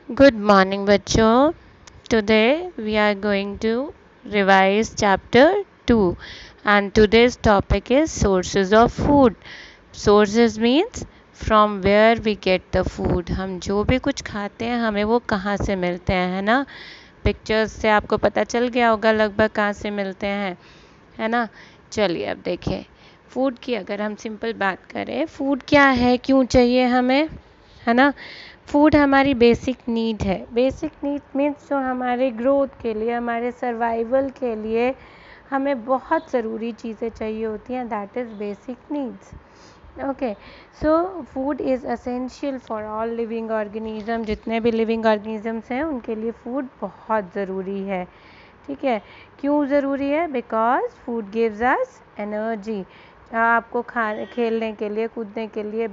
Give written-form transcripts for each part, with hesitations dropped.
Good morning, बच्चों. Today we are going to revise chapter 2 and today's topic is sources of food. Sources means from where we get the food. हम जो भी कुछ खाते हैं हमें वो कहाँ से मिलते हैं, है ना. पिक्चर्स से आपको पता चल गया होगा लगभग कहाँ से मिलते हैं, है ना. चलिए अब देखें. फूड की अगर हम सिंपल बात करें, फूड क्या है, क्यों चाहिए हमें, है ना. फूड हमारी बेसिक नीड है. बेसिक नीड मीन्स जो हमारे ग्रोथ के लिए, हमारे सर्वाइवल के लिए हमें बहुत ज़रूरी चीज़ें चाहिए होती हैं. That is basic needs. Okay. So food is essential for all living organism. जितने भी लिविंग ऑर्गेनिजम्स हैं उनके लिए फूड बहुत ज़रूरी है. ठीक है. क्यों ज़रूरी है? Because food gives us energy. आपको खेलने के लिए, कूदने के लिए,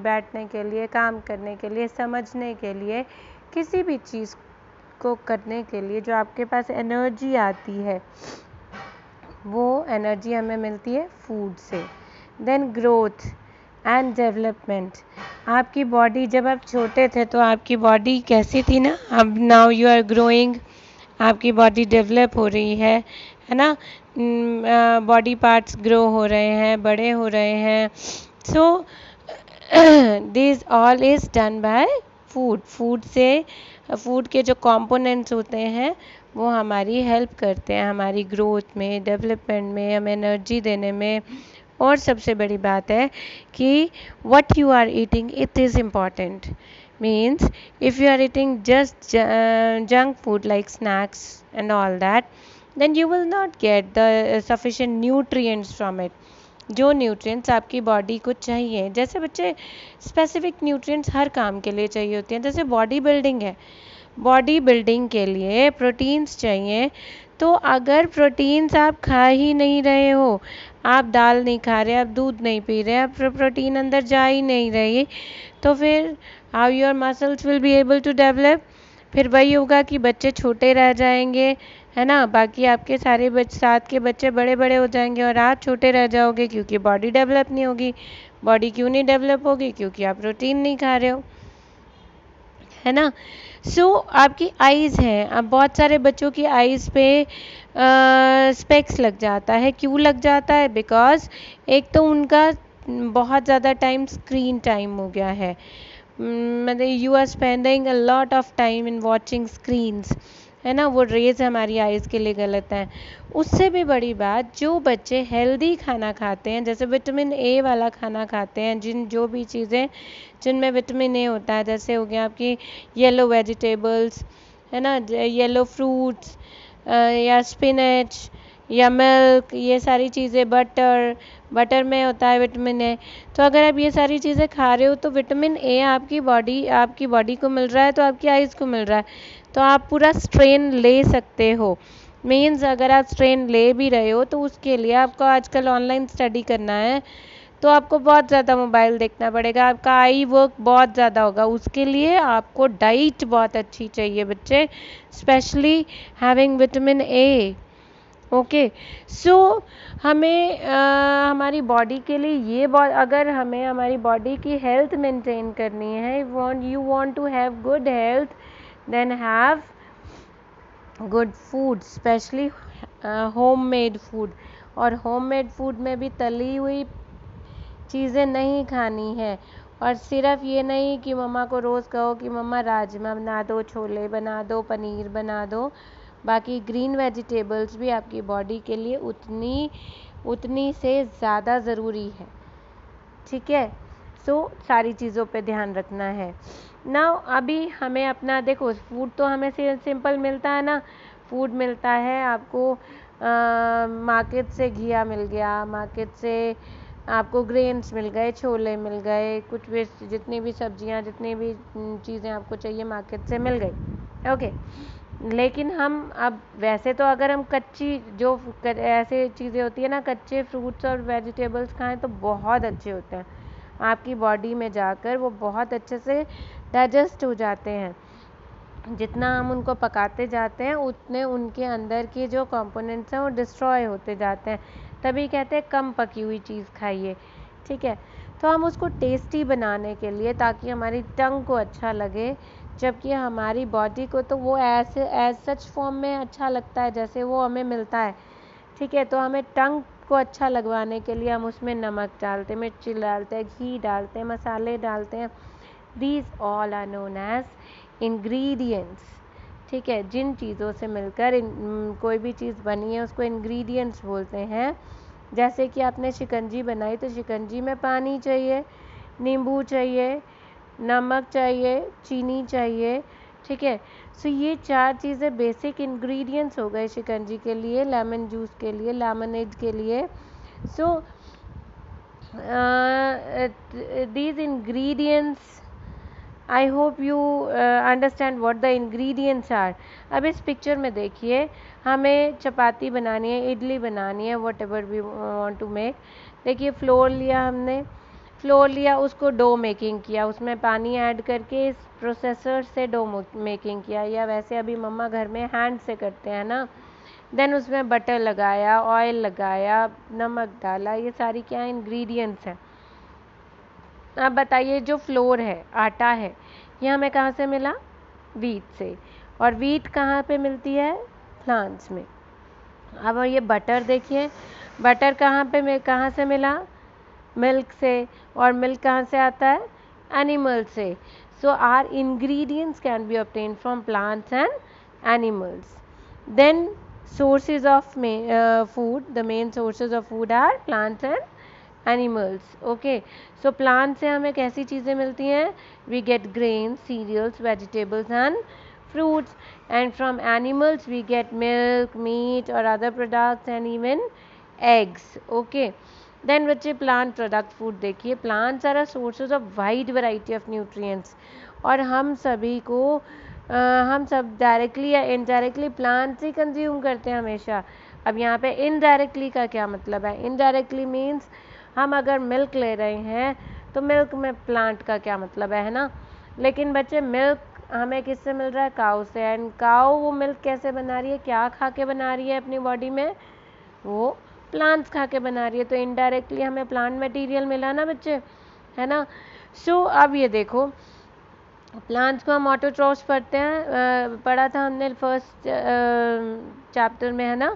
बैठने के लिए, काम करने के लिए, समझने के लिए, किसी भी चीज़ को करने के लिए जो आपके पास एनर्जी आती है वो एनर्जी हमें मिलती है फूड से. Then growth and development. आपकी बॉडी, जब आप छोटे थे तो आपकी बॉडी कैसी थी ना. अब नाउ यू आर ग्रोइंग, आपकी बॉडी डेवलप हो रही है ना. बॉडी पार्ट्स ग्रो हो रहे हैं, बड़े हो रहे हैं. So this all is done by food. Food से, फूड के जो कंपोनेंट्स होते हैं वो हमारी हेल्प करते हैं हमारी ग्रोथ में, डेवलपमेंट में, हमें एनर्जी देने में. और सबसे बड़ी बात है कि what you are eating, it is important. Means if you are eating just junk food like snacks and all that, then you will not get the sufficient nutrients from it. जो nutrients आपकी body को चाहिए, जैसे बच्चे specific nutrients हर काम के लिए चाहिए होती हैं. जैसे बॉडी बिल्डिंग है, बॉडी बिल्डिंग के लिए प्रोटीन्स चाहिए. तो अगर प्रोटीन्स आप खा ही नहीं रहे हो, आप दाल नहीं खा रहे, आप दूध नहीं पी रहे, आप प्रोटीन अंदर जा ही नहीं रही, तो फिर how your muscles will be able to develop. फिर वही होगा कि बच्चे छोटे रह जाएंगे, है ना. बाकी आपके सारे साथ के बच्चे बड़े बड़े हो जाएंगे और आप छोटे रह जाओगे क्योंकि बॉडी डेवलप नहीं होगी. बॉडी क्यों नहीं डेवलप होगी? क्योंकि आप प्रोटीन नहीं खा रहे हो, है ना. सो आपकी आईज़ हैं. अब बहुत सारे बच्चों की आईज़ पे स्पेक्स लग जाता है. क्यों लग जाता है? बिकॉज एक तो उनका बहुत ज़्यादा टाइम स्क्रीन टाइम हो गया है. मतलब you are spending a lot of time in watching screens, है ना. वो रेज हमारी आइज़ के लिए गलत है. उससे भी बड़ी बात, जो बच्चे हेल्दी खाना खाते हैं, जैसे विटामिन ए वाला खाना खाते हैं, जो भी चीज़ें जिनमें विटामिन ए होता है, जैसे हो गया आपकी येलो वेजिटेबल्स, है ना, येलो फ्रूट्स, या स्पिनच या मिल्क, ये सारी चीज़ें, बटर में होता है विटामिन ए. तो अगर आप ये सारी चीज़ें खा रहे हो तो विटामिन ए आपकी बॉडी को मिल रहा है, तो आपकी आइज़ को मिल रहा है. तो आप पूरा स्ट्रेन ले सकते हो. मीन्स अगर आप स्ट्रेन ले भी रहे हो तो उसके लिए आपको आजकल ऑनलाइन स्टडी करना है, तो आपको बहुत ज़्यादा मोबाइल देखना पड़ेगा, आपका आई वर्क बहुत ज़्यादा होगा. उसके लिए आपको डाइट बहुत अच्छी चाहिए बच्चे, specially having vitamin A. Okay. So हमें हमारी बॉडी के लिए ये अगर हमें हमारी बॉडी की हेल्थ मेंटेन करनी है, you want to have good health, then have good food, specially homemade food. और होममेड फूड में भी तली हुई चीज़ें नहीं खानी है. और सिर्फ ये नहीं कि मम्मा को रोज़ कहो कि मम्मा राजमा बना दो, छोले बना दो, पनीर बना दो. बाकी ग्रीन वेजिटेबल्स भी आपकी बॉडी के लिए उतनी से ज़्यादा ज़रूरी है. ठीक है. सो सारी चीज़ों पे ध्यान रखना है ना. अभी हमें अपना देखो, फूड तो हमें सिंपल मिलता है ना. फूड मिलता है आपको मार्केट से, घिया मिल गया, मार्केट से आपको ग्रेन्स मिल गए, छोले मिल गए, कुछ भी जितनी भी सब्जियां, जितनी भी चीज़ें आपको चाहिए मार्केट से मिल गई. ओके. लेकिन हम अब वैसे तो अगर हम कच्ची जो ऐसे चीज़ें होती है ना, कच्चे फ्रूट्स और वेजिटेबल्स खाएं तो बहुत अच्छे होते हैं. आपकी बॉडी में जाकर वो बहुत अच्छे से डाइजेस्ट हो जाते हैं. जितना हम उनको पकाते जाते हैं उतने उनके अंदर के जो कंपोनेंट्स हैं वो डिस्ट्रॉय होते जाते हैं. तभी कहते हैं कम पकी हुई चीज़ खाइए. ठीक है. तो हम उसको टेस्टी बनाने के लिए, ताकि हमारी टंग को अच्छा लगे, जबकि हमारी बॉडी को तो वो ऐसे एज सच फॉर्म में अच्छा लगता है जैसे वो हमें मिलता है, ठीक है। तो हमें टंग को अच्छा लगवाने के लिए हम उसमें नमक डालते हैं, मिर्ची डालते हैं, घी डालते हैं, मसाले डालते हैं। These all are known as ingredients, ठीक है। जिन चीज़ों से मिलकर कोई भी चीज़ बनी है उसको इंग्रेडिएंट्स बोलते हैं। जैसे कि आपने शिकंजी बनाई तो शिकंजी में पानी चाहिए, नींबू चाहिए, नमक चाहिए, चीनी चाहिए, ठीक है। सो ये 4 चीज़ें बेसिक इंग्रेडिएंट्स हो गए शिकंजी के लिए, लेमन जूस के लिए, लेमनेड के लिए। So these ingredients, I hope you understand what the ingredients are. अब इस पिक्चर में देखिए, हमें चपाती बनानी है, इडली बनानी है, whatever we want to make. देखिए फ्लोर लिया हमने, फ्लोर लिया, उसको डो मेकिंग किया, उसमें पानी ऐड करके इस प्रोसेसर से डो मेकिंग किया, या वैसे अभी मम्मा घर में हैंड से करते हैं ना। देन उसमें बटर लगाया, ऑयल लगाया, नमक डाला, ये सारी क्या इंग्रेडिएंट्स हैं। अब बताइए, जो फ्लोर है, आटा है, ये हमें कहाँ से मिला? वीट से। और वीट कहाँ पे मिलती है? प्लांट्स में। अब ये बटर देखिए, बटर कहाँ से मिला? मिल्क से। और मिल्क कहाँ से आता है? एनिमल से। So are ingredients can be obtained from plants and animals. Then sources of food, the main sources of food are plants and animals. Okay, so plants से हमें कैसी चीज़ें मिलती हैं? We get grains, cereals, vegetables and fruits. And from animals we get milk, meat or other products and even eggs. Okay, then बच्चे plant product food देखिए, plants are a sources of wide variety of nutrients. और हम सभी को हम सब directly या indirectly plant ही consume करते हैं हमेशा। अब यहाँ पे इनडायरेक्टली का क्या मतलब है? इनडायरेक्टली मीन्स हम अगर मिल्क ले रहे हैं तो मिल्क में प्लांट का क्या मतलब है ना। लेकिन बच्चे मिल्क हमें किससे मिल रहा है? काऊ से। एंड काऊ वो मिल्क कैसे बना रही है, क्या खा के बना रही है अपनी बॉडी में? वो प्लांट्स खा के बना रही है। तो इनडायरेक्टली हमें प्लांट मटेरियल मिला ना बच्चे, है ना। सो अब ये देखो, प्लांट्स को हम ऑटोट्रॉफ्स पढ़ते हैं, पढ़ा था हमने फर्स्ट चैप्टर में, है ना।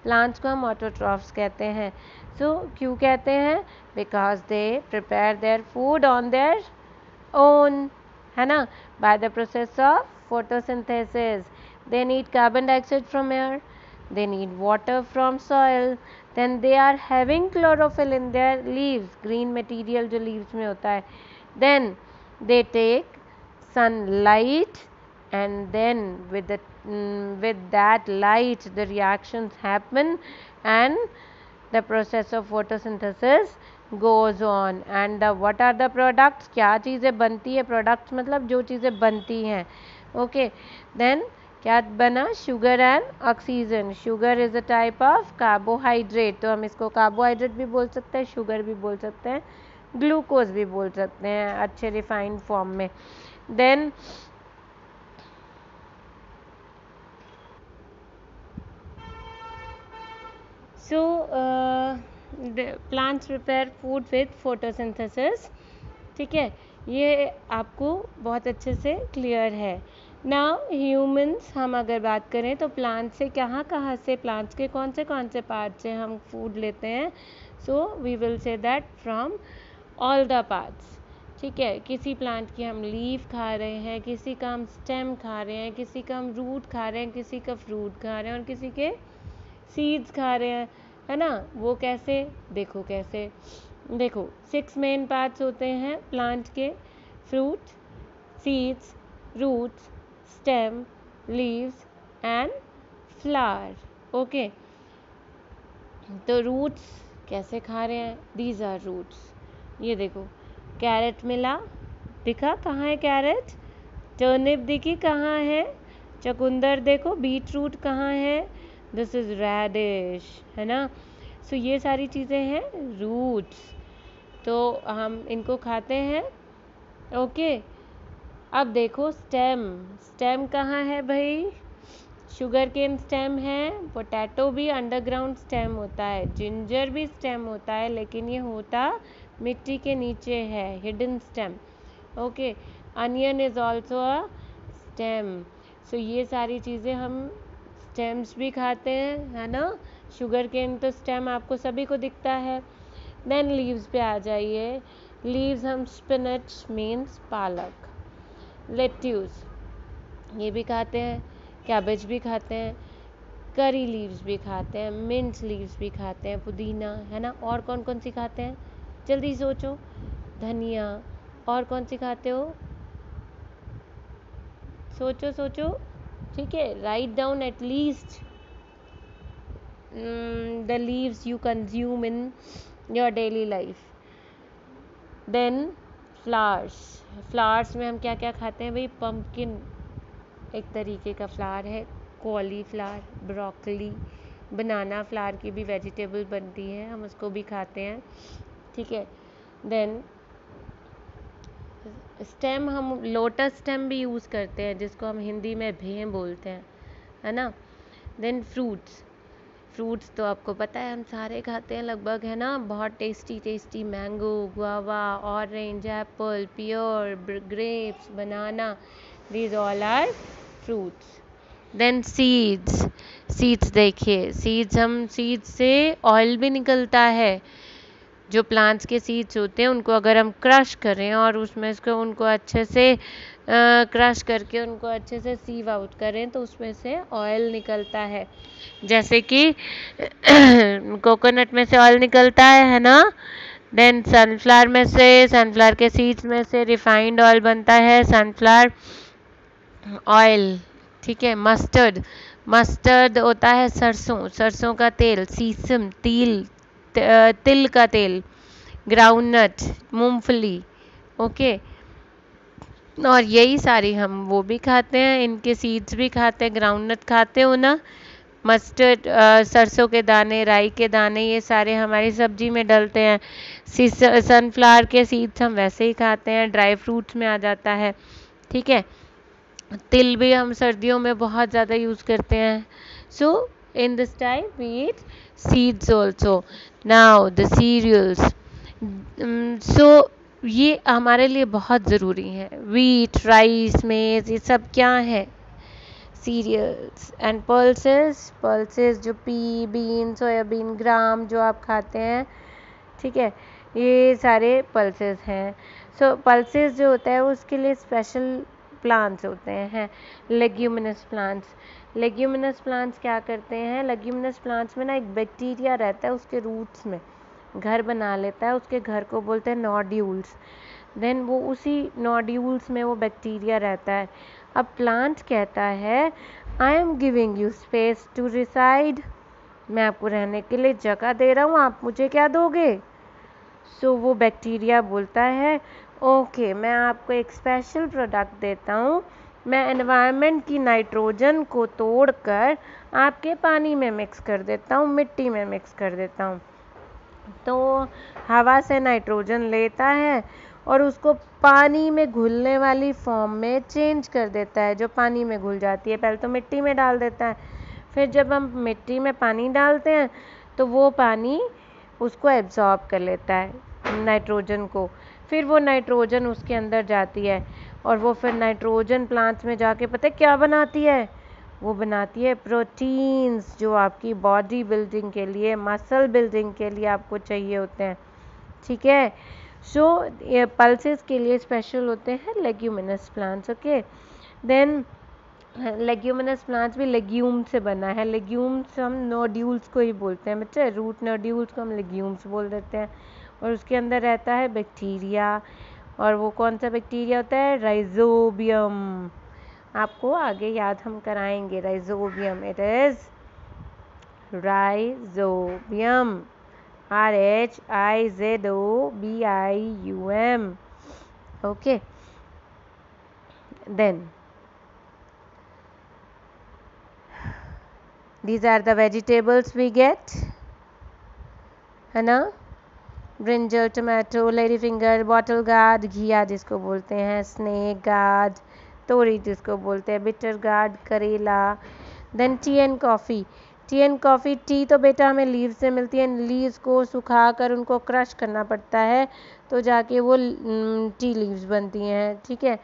प्लांट्स को हम ऑटोट्रॉफ्स कहते हैं। सो क्यों कहते हैं? Because they prepare their food on their own, है ना, by the process of photosynthesis. They need carbon dioxide from air, they need water from soil, then they are having chlorophyll in their leaves, green material जो leaves में होता है, then they take sunlight and then with that light the reactions happen and the process of photosynthesis goes on and what are the products? क्या चीज़ें बनती है? products मतलब जो चीज़ें बनती हैं। okay, then क्या बना? Sugar and oxygen. Sugar is a type of carbohydrate, तो हम इसको कार्बोहाइड्रेट भी बोल सकते हैं, शुगर भी बोल सकते हैं, ग्लूकोज भी बोल सकते हैं अच्छे रिफाइंड फॉर्म में। Then so plants prepare food with photosynthesis, ठीक है। ये आपको बहुत अच्छे से क्लियर है। नाउ ह्यूमंस हम अगर बात करें तो प्लांट से कहाँ से, प्लांट्स के कौन से पार्ट से हम फूड लेते हैं? So we will say that from all the parts, ठीक है। किसी प्लांट की हम लीफ खा रहे हैं, किसी का हम स्टेम खा रहे हैं, किसी का हम रूट खा रहे हैं, किसी का फ्रूट खा रहे हैं और किसी के सीड्स खा रहे हैं, है ना। वो कैसे? देखो कैसे, देखो 6 मेन पार्ट्स होते हैं प्लांट के: fruit, seeds, roots, stem, leaves and flower. Okay, तो रूट्स कैसे खा रहे हैं? These are roots. ये देखो, कैरेट मिला, दिखा कहाँ है कैरेट? टर्निप दिखी कहाँ है? चकुंदर देखो, बीट रूट कहाँ है? दिस इज रेडिश, है ना। सो ये सारी चीज़ें हैं रूट्स, तो हम इनको खाते हैं। ओके, अब देखो स्टेम, स्टेम कहाँ है भाई? शुगर केन स्टेम है, पोटैटो भी अंडरग्राउंड स्टेम होता है, जिंजर भी स्टेम होता है, लेकिन ये होता मिट्टी के नीचे है, hidden stem. Okay, onion is also a stem. So ये सारी चीज़ें हम स्टेम्स भी खाते हैं, है ना। शुगर केन तो स्टेम आपको सभी को दिखता है। देन लीव्स पे आ जाइए। लीव्स हम स्पिनच मीन्स पालक, लेट्यूस ये भी खाते हैं, कैबेज भी खाते हैं, करी लीव्स भी खाते हैं, मिंट लीव्स भी खाते हैं, पुदीना, है ना। और कौन कौन सी खाते हैं, जल्दी सोचो। धनिया, और कौन सी खाते हो, सोचो सोचो। ठीक है, write down at least the leaves you consume in your daily life. Then flowers, flowers में हम क्या क्या खाते हैं भाई, पम्पकिन एक तरीके का फ्लावर है, कॉलीफ्लावर, ब्रोकली, बनाना फ्लावर की भी वेजिटेबल बनती है, हम उसको भी खाते हैं। ठीक है, देन स्टेम हम लोटस स्टेम भी यूज़ करते हैं, जिसको हम हिंदी में भें बोलते हैं, है ना। देन फ्रूट्स, फ्रूट्स तो आपको पता है हम सारे खाते हैं लगभग, है ना। बहुत tasty tasty mango, guava, orange, apple, pear, grapes, banana, these all are fruits. Then seeds, seeds देखिए, सीड्स हम सीड्स से ऑयल भी निकलता है। जो प्लांट्स के सीड्स होते हैं उनको अगर हम क्रश करें और उसमें इसको उनको अच्छे से क्रश करके उनको अच्छे से सीव आउट करें तो उसमें से ऑयल निकलता है। जैसे कि कोकोनट में से ऑयल निकलता है ना। देन सनफ्लावर में से, सनफ्लावर के सीड्स में से रिफाइंड ऑयल बनता है, सनफ्लावर ऑयल। ठीक है, मस्टर्ड, मस्टर्ड होता है सरसों, सरसों का तेल, सीसम तिल, तिल का तेल, ग्राउंडनट, मूंगफली। ओके, और यही सारी हम वो भी खाते हैं, इनके सीड्स भी खाते हैं, ग्राउंडनट खाते हो ना। मस्टर्ड, सरसों के दाने, राई के दाने, ये सारे हमारी सब्जी में डलते हैं। सनफ्लावर के सीड्स हम वैसे ही खाते हैं, ड्राई फ्रूट्स में आ जाता है। ठीक है, तिल भी हम सर्दियों में बहुत ज़्यादा यूज़ करते हैं। So in this type we eat seeds also. Now the cereals, so ये हमारे लिए बहुत ज़रूरी है। वीट, राइस, मेज, ये सब क्या है, सीरियल्स। एंड पल्सेस, पल्सेस जो पी, बीन, सोयाबीन, ग्राम जो आप खाते हैं, ठीक है, ये सारे पल्सेस हैं। सो पल्सेस जो होता है उसके लिए स्पेशल प्लांट्स होते हैं, लेग्यूमिनस प्लांट्स। लेग्यूमिनस प्लांट्स क्या करते हैं, लेग्यूमिनस प्लांट्स में ना एक बैक्टीरिया रहता है, उसके रूट्स में घर बना लेता है, उसके घर को बोलते हैं नोड्यूल्स। देन वो उसी नोड्यूल्स में वो बैक्टीरिया रहता है। अब प्लांट कहता है I am giving you space to reside, मैं आपको रहने के लिए जगह दे रहा हूँ, आप मुझे क्या दोगे। सो वो बैक्टीरिया बोलता है ओके, मैं आपको एक स्पेशल प्रोडक्ट देता हूँ, मैं एनवायरनमेंट की नाइट्रोजन को तोड़कर आपके पानी में मिक्स कर देता हूँ, मिट्टी में मिक्स कर देता हूँ। तो हवा से नाइट्रोजन लेता है और उसको पानी में घुलने वाली फॉर्म में चेंज कर देता है, जो पानी में घुल जाती है। पहले तो मिट्टी में डाल देता है, फिर जब हम मिट्टी में पानी डालते हैं तो वो पानी उसको एब्जॉर्ब कर लेता है नाइट्रोजन को, फिर वो नाइट्रोजन उसके अंदर जाती है और वो फिर नाइट्रोजन प्लांट्स में जाके पता है क्या बनाती है, वो बनाती है प्रोटीन्स, जो आपकी बॉडी बिल्डिंग के लिए, मसल बिल्डिंग के लिए आपको चाहिए होते हैं। ठीक है, सो ये पल्सेस के लिए स्पेशल होते हैं leguminous plants. Okay, then leguminous plants भी लेग्यूम से बना है। लेग्यूम्स हम नोड्यूल्स को ही बोलते हैं बच्चे, रूट नोड्यूल्स को हम लेग्यूम्स बोल देते हैं। और उसके अंदर रहता है बैक्टीरिया, और वो कौन सा बैक्टीरिया होता है, राइजोबियम। आपको आगे याद हम कराएंगे rhizobium, it is rhizobium, RHIZOBIUM. Okay, then these are the vegetables we get, है ना। Brinjal, tomato, lady finger, bottle gourd, घिया जिसको बोलते हैं, स्नेक गार्ड, तोरी जिसको बोलते हैं, बिटर गार्ड, करेला। Then tea and coffee, tea and coffee, tea तो बेटा हमें लीव से मिलती है, लीव्स को सुखा कर उनको क्रश करना पड़ता है तो जाके वो टी लीव्स बनती हैं, ठीक है,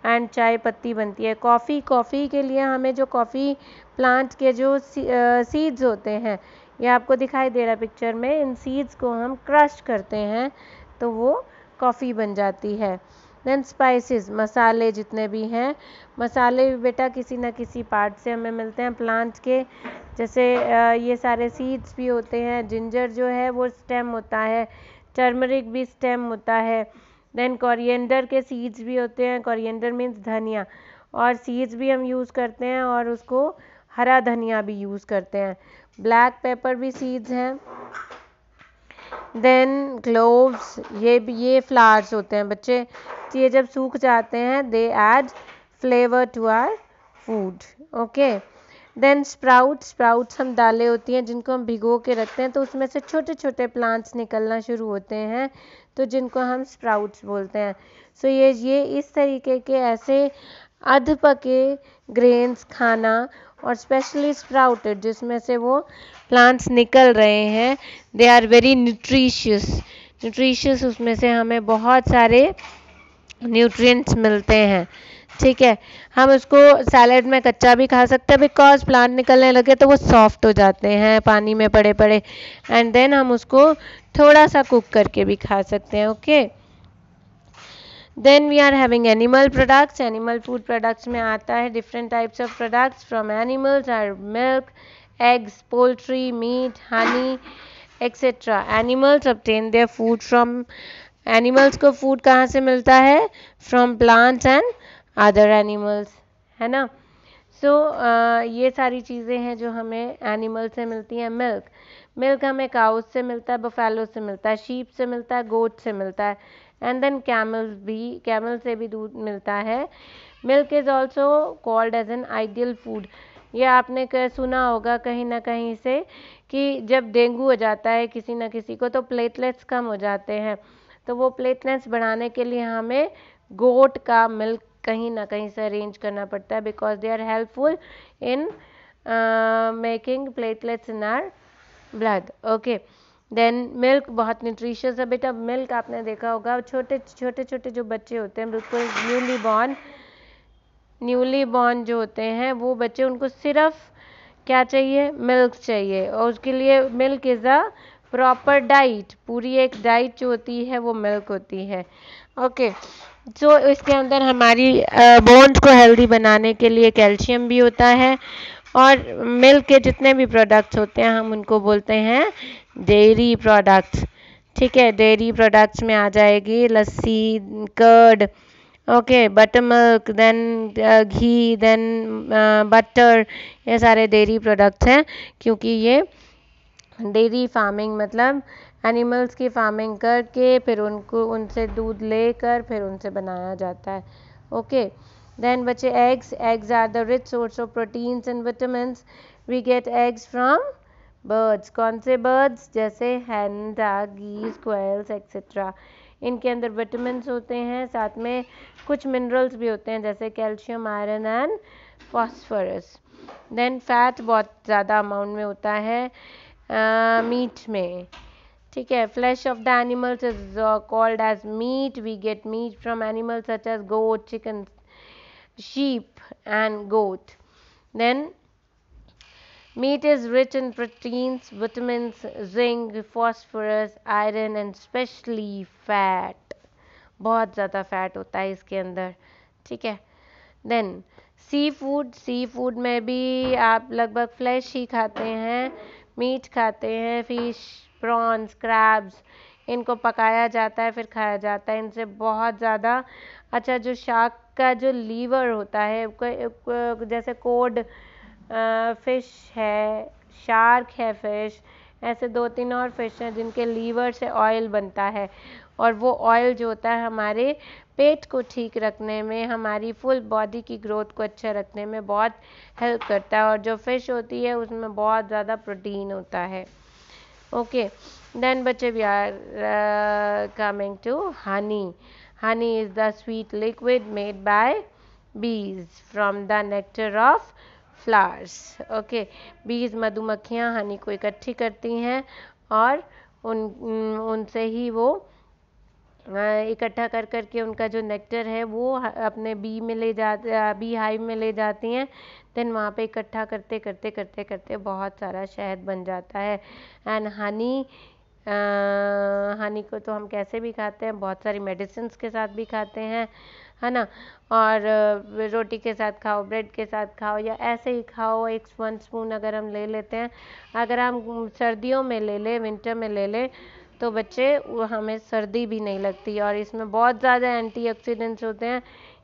एंड चाय पत्ती बनती है। कॉफ़ी, कॉफ़ी के लिए हमें जो कॉफ़ी प्लांट के जो सीड्स होते हैं, ये आपको दिखाई दे रहा है पिक्चर में, इन सीड्स को हम क्रश करते हैं तो वो कॉफ़ी बन जाती है। देन स्पाइसेस, मसाले जितने भी हैं, मसाले भी बेटा किसी ना किसी पार्ट से हमें मिलते हैं प्लांट के, जैसे ये सारे सीड्स भी होते हैं, जिंजर जो है वो स्टेम होता है, टर्मरिक भी स्टेम होता है। देन कोरिएंडर के सीड्स भी होते हैं, कोरिएंडर मीन्स धनिया, और सीड्स भी हम यूज़ करते हैं और उसको हरा धनिया भी यूज़ करते हैं। ब्लैक पेपर भी सीड्स हैं। देन क्लोव्स, ये फ्लावर्स होते हैं बच्चे, तो ये जब सूख जाते हैं they add flavour to our food. Okay, then sprouts, sprouts हम दालें होती हैं जिनको हम भिगो के रखते हैं तो उसमें से छोटे छोटे प्लांट्स निकलना शुरू होते हैं तो जिनको हम स्प्राउट्स बोलते हैं। सो ये इस तरीके के ऐसे अध पके ग्रेन्स खाना, और स्पेशली स्प्राउटेड जिसमें से वो प्लांट्स निकल रहे हैं, they are very nutritious, nutritious उसमें से हमें बहुत सारे न्यूट्रिएंट्स मिलते हैं, ठीक है। हम उसको सैलेड में कच्चा भी खा सकते हैं बिकॉज प्लांट निकलने लगे तो वो सॉफ्ट हो जाते हैं पानी में पड़े पड़े, एंड देन हम उसको थोड़ा सा कुक करके भी खा सकते हैं। Okay, then we are having animal products, animal food products में आता है different types of products from animals are milk, eggs, poultry, meat, honey etcetera. Animals obtain their food from, animals को फूड कहाँ से मिलता है? From plants and other animals, है ना। सो ये सारी चीज़ें हैं जो हमें एनिमल से मिलती हैं। मिल्क, मिल्क हमें काउस से मिलता है, बफेलो से मिलता है, शीप से मिलता है, गोट से मिलता है, एंड देन कैमल से भी दूध मिलता है। Milk is also called as an ideal food, ये आपने सुना होगा कहीं ना कहीं से कि जब डेंगू हो जाता है किसी न किसी को तो प्लेटलेट्स कम हो जाते हैं, तो वो प्लेटलेट्स बढ़ाने के लिए हमें गोट का मिल्क कहीं ना कहीं से अरेंज करना पड़ता है because they are helpful in making platelets in our blood. Okay, then milk बहुत न्यूट्रिशियस है बेटा। मिल्क आपने देखा होगा छोटे छोटे छोटे जो बच्चे होते हैं बिल्कुल न्यूली बॉर्न जो होते हैं वो बच्चे, उनको सिर्फ क्या चाहिए? मिल्क चाहिए, और उसके लिए milk is a proper diet, पूरी एक डाइट जो होती है वो मिल्क होती है। ओके, सो इसके अंदर हमारी बोन्स को हेल्दी बनाने के लिए कैल्शियम भी होता है, और मिल्क के जितने भी प्रोडक्ट्स होते हैं हम उनको बोलते हैं डेयरी प्रोडक्ट्स, ठीक है। डेयरी प्रोडक्ट्स में आ जाएगी lassi, curd, okay, butter milk, then ghee, then butter, ये सारे डेयरी प्रोडक्ट्स हैं क्योंकि ये डेयरी फार्मिंग मतलब एनिमल्स की फार्मिंग करके फिर उनको उनसे दूध लेकर फिर उनसे बनाया जाता है। ओके, देन बचे eggs, eggs are the rich source of proteins and vitamins, we get eggs from birds. कौन से बर्ड्स? जैसे हैन, डक, गीज, क्वेल्स एक्सेट्रा। इनके अंदर विटामिन्स होते हैं, साथ में कुछ मिनरल्स भी होते हैं जैसे calcium, iron and phosphorus. Then fat बहुत ज़्यादा अमाउंट में होता है मीट में, ठीक है। Flesh of the animals is called as meat, we get meat from animals such as goat, chicken, sheep and goat. Then meat is rich in proteins, vitamins, zinc, phosphorus, iron and especially fat. बहुत ज़्यादा fat होता है इसके अंदर, ठीक है। Then sea food में भी आप लगभग फ्लैश ही खाते हैं, मीट खाते हैं, फिश, प्रॉन्स, क्रैब्स, इनको पकाया जाता है फिर खाया जाता है। इनसे बहुत ज़्यादा अच्छा जो शार्क का जो लीवर होता है, जैसे कोड फिश है, शार्क है फिश, ऐसे 2-3 और फिश हैं जिनके लीवर से ऑयल बनता है, और वो ऑयल जो होता है हमारे पेट को ठीक रखने में, हमारी फुल बॉडी की ग्रोथ को अच्छा रखने में बहुत हेल्प करता है, और जो फिश होती है उसमें बहुत ज़्यादा प्रोटीन होता है। ओके, देन बच्चे we are coming to honey. Honey is the sweet liquid made by bees from the nectar of flowers. Okay, बीज मधुमक्खियाँ हनी को इकट्ठी करती हैं और उनसे ही वो इकट्ठा कर करके उनका जो नेक्टर है वो अपने बी में ले जाते, बी हाइव में ले जाती हैं. देन वहाँ पे इकट्ठा करते करते करते करते बहुत सारा शहद बन जाता है. एंड हनी को तो हम कैसे भी खाते हैं, बहुत सारी मेडिसिन के साथ भी खाते हैं, है ना. और रोटी के साथ खाओ, ब्रेड के साथ खाओ, या ऐसे ही खाओ. 1 स्पून अगर हम ले लेते हैं, अगर हम सर्दियों में ले लें, विंटर में ले लें, तो बच्चे हमें सर्दी भी नहीं लगती. और इसमें बहुत ज़्यादा एंटीऑक्सीडेंट्स होते हैं.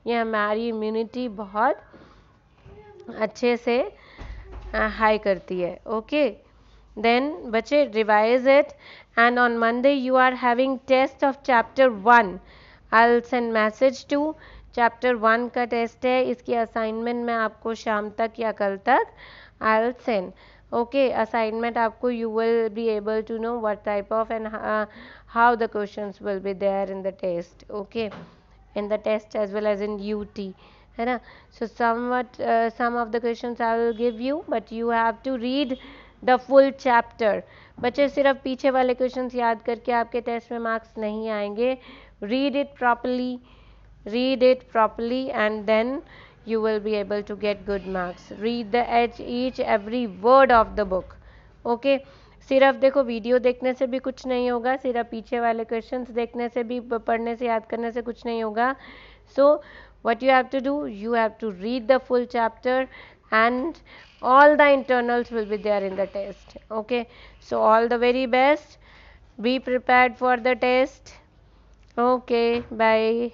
ये हमारी इम्यूनिटी बहुत अच्छे से हाई करती है. ओके, देन बच्चे revise it. And on Monday you are having test of chapter 1. I will send message to. Chapter 1 का टेस्ट है, इसकी असाइनमेंट मैं आपको शाम तक या कल तक आई विल सेंड. Okay, assignment आपको you will be able to know what type of and how the questions will be there in the test. Okay, in the test as well as in UT, है ना. So some of the questions I will give you, but you have to read the full chapter. बच्चे सिर्फ पीछे वाले questions याद करके आपके test में मार्क्स नहीं आएंगे. Read it properly and then you will be able to get good marks. Read each every word of the book. Okay, सिर्फ देखो वीडियो देखने से भी कुछ नहीं होगा, सिर्फ पीछे वाले क्वेश्चंस देखने से भी, पढ़ने से, याद करने से कुछ नहीं होगा. So what you have to do, you have to read the full chapter and all the internals will be there in the test. Okay, so all the very best. Be prepared for the test. Okay, bye.